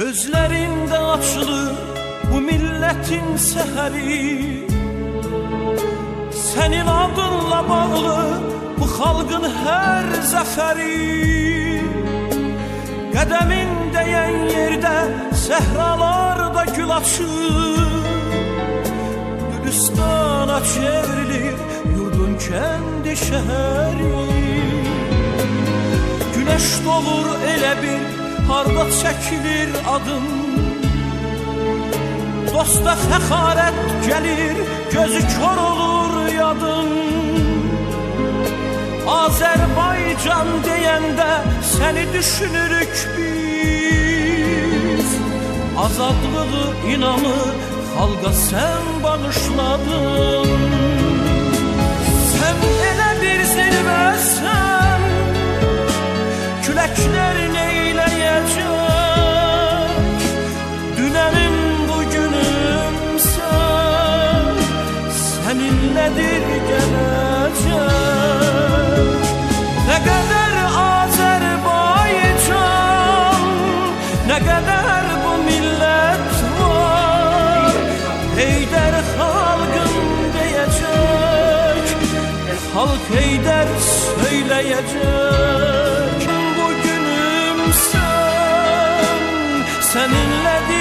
Gözlerinde açılır bu milletin seheri. Senin adınla bağlı bu halkın her zaferi. Qədemin değen yerde sehralarda gül açır. Gülistana çevrilir yurdun kendi şehri. Güneş doğur elə bir harda çekilir adım. Dosta fəxarət gelir, gözü kör olur yadın. Azerbaycan deyəndə seni düşünürük biz. Azadlığı inamı xalqa sen bağışladın. Sen elə bir zirvəsən, küləklər neyləyəcək? Dünənim bugünümsən, səninlədir gələcək. Ne kadar Azerbaycan, ne kadar bu millet var. Heydər halkın diyecek, halk Heydər söyleyecek. Bugünüm sen, seninledir.